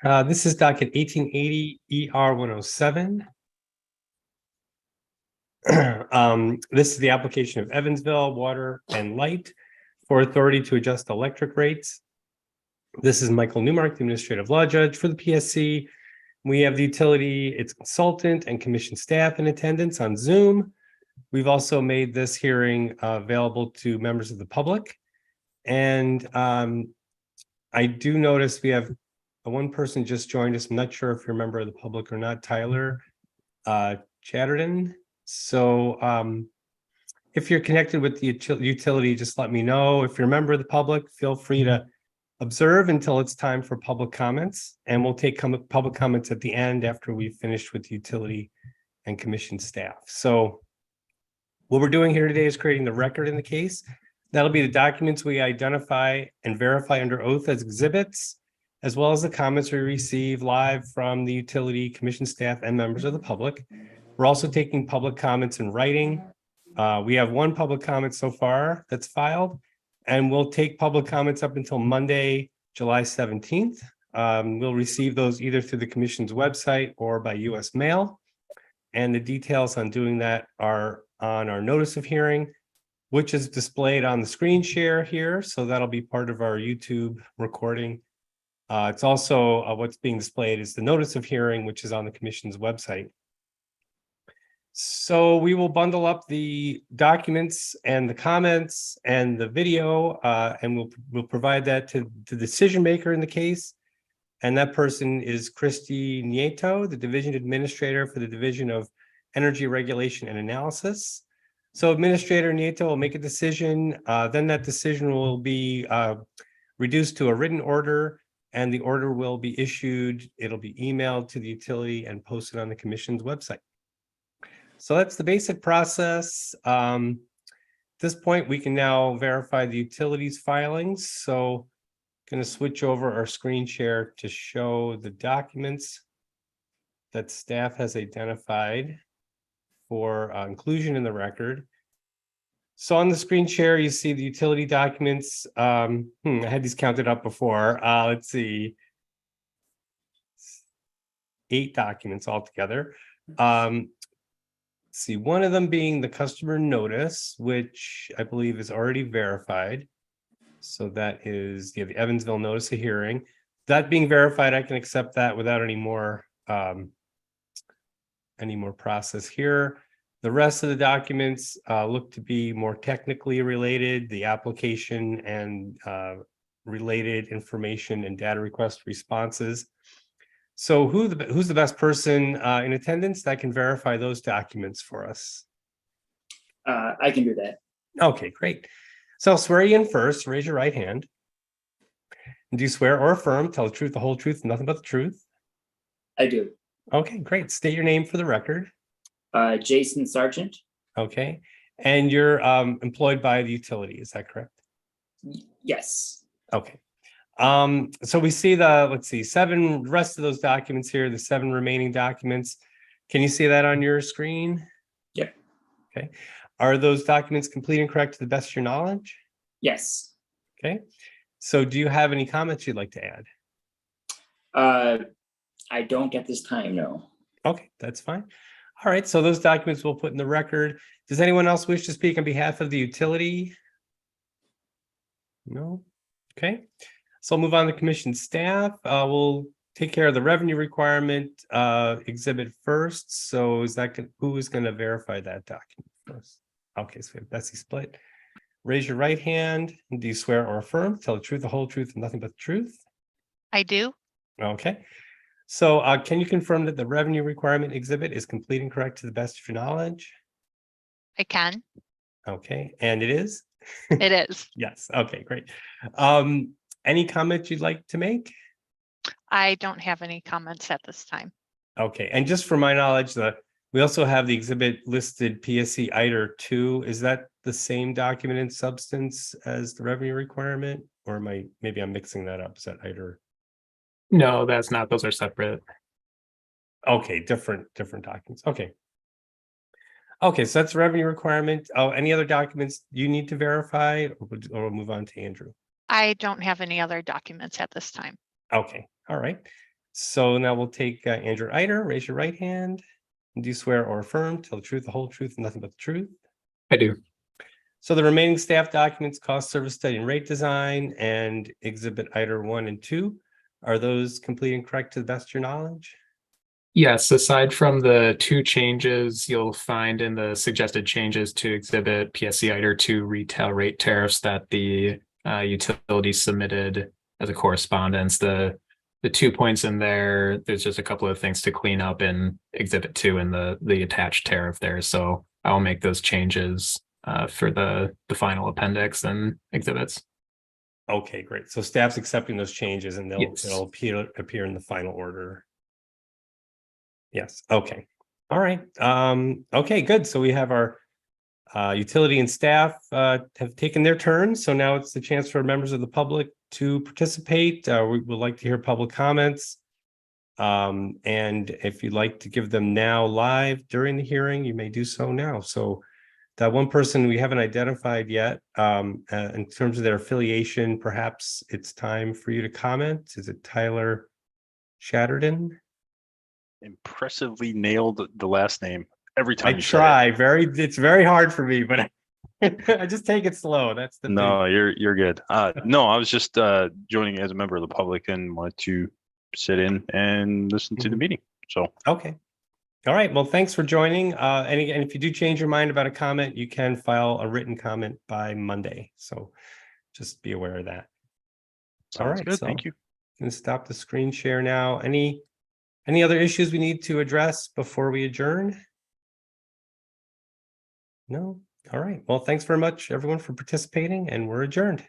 This is docket 1880 ER 107. This is the application of Evansville Water and Light for authority to adjust electric rates. This is Michael Newmark, the administrative law judge for the PSC. We have the utility, its consultant, and commission staff in attendance on Zoom. We've also made this hearing available to members of the public. And I do notice we have one person just joined us. I'm not sure if you're a member of the public or not, Tyler Chatterton. So if you're connected with the utility, just let me know. If you're a member of the public, feel free to observe until it's time for public comments. And we'll take public comments at the end after we've finished with the utility and commission staff. So what we're doing here today is creating the record in the case. That'll be the documents we identify and verify under oath as exhibits, as well as the comments we receive live from the utility, commission staff, and members of the public. We're also taking public comments in writing. We have one public comment so far that's filed, and we'll take public comments up until Monday, July 17th. We'll receive those either through the commission's website or by US mail. And the details on doing that are on our notice of hearing, which is displayed on the screen share here. So that'll be part of our YouTube recording. It's also what's being displayed is the notice of hearing, which is on the commission's website. So we will bundle up the documents and the comments and the video, and we'll provide that to the decision maker in the case. And that person is Christy Nieto, the division administrator for the Division of Energy Regulation and Analysis. So Administrator Nieto will make a decision, then that decision will be reduced to a written order, and the order will be issued. It'll be emailed to the utility and posted on the commission's website. So that's the basic process. At this point, we can now verify the utilities filings. So I'm going to switch over our screen share to show the documents that staff has identified for inclusion in the record. So on the screen share, you see the utility documents. I had these counted up before. Let's see, 8 documents altogether. See, one of them being the customer notice, which I believe is already verified. So that is the Evansville notice of hearing. That being verified, I can accept that without any more process here. The rest of the documents look to be more technically related, the application and related information and data request responses. So who's the best person in attendance that can verify those documents for us? I can do that. Okay, great. So I'll swear you in first. Raise your right hand. And do you swear or affirm, tell the truth, the whole truth, and nothing but the truth? I do. Okay, great. State your name for the record. Jason Sargent. Okay. And you're employed by the utility, is that correct? Yes. Okay. So we see let's see, 7 rest of those documents here, the 7 remaining documents. Can you see that on your screen? Yep. Okay. Are those documents complete and correct to the best of your knowledge? Yes. Okay. So do you have any comments you'd like to add? I don't at this time, no. Okay, that's fine. All right, so those documents we'll put in the record. Does anyone else wish to speak on behalf of the utility? No? Okay. So I'll move on to commission staff. We'll take care of the revenue requirement exhibit first. So who is going to verify that document first? Okay, so we have Bessie Split. Raise your right hand. Do you swear or affirm? Tell the truth, the whole truth, and nothing but the truth? I do. Okay. So can you confirm that the revenue requirement exhibit is complete and correct to the best of your knowledge? I can. Okay, and it is? It is. Yes, okay, great. Any comments you'd like to make? I don't have any comments at this time. Okay, and just for my knowledge, we also have the exhibit listed PSC ITER 2. Is that the same document in substance as the revenue requirement? Or maybe I'm mixing that up? Is that ITER? No, that's not. Those are separate. Okay, different documents. Okay. Okay, so that's revenue requirement. Oh, any other documents you need to verify, or we'll move on to Andrew? I don't have any other documents at this time. Okay, all right. So now we'll take Andrew Eider. Raise your right hand. Do you swear or affirm to tell the truth, the whole truth, and nothing but the truth? I do. So the remaining staff documents, cost, service study, and rate design, and exhibit Eider 1 and 2, are those complete and correct to the best of your knowledge? Yes, aside from the 2 changes you'll find in the suggested changes to exhibit PSC ITER 2 retail rate tariffs that the utility submitted as a correspondence, the 2 points in there's just a couple of things to clean up in exhibit 2 and the attached tariff there. So I'll make those changes for the final appendix and exhibits. Okay, great. So staff's accepting those changes and Yes. it'll appear in the final order. Yes, okay. All right. Okay, good. So we have our utility and staff have taken their turns. So now it's the chance for members of the public to participate. We would like to hear public comments. And if you'd like to give them now live during the hearing, you may do so now. So that one person we haven't identified yet, in terms of their affiliation, perhaps it's time for you to comment. Is it Tyler Chatterton? Impressively nailed the last name every time I you said try. It's very hard for me, but I just take it slow. That's the it. No, you're good. No, I was just joining as a member of the public and wanted to sit in and listen to the Mhm. meeting. So Okay. All right. Well, thanks for joining. And if you do change your mind about a comment, you can file a written comment by Monday. So just be aware of that. All sounds right. good. So Thank you. I'm going to stop the screen share now. Any other issues we need to address before we adjourn? No? All right. Well, thanks very much, everyone, for participating, and we're adjourned.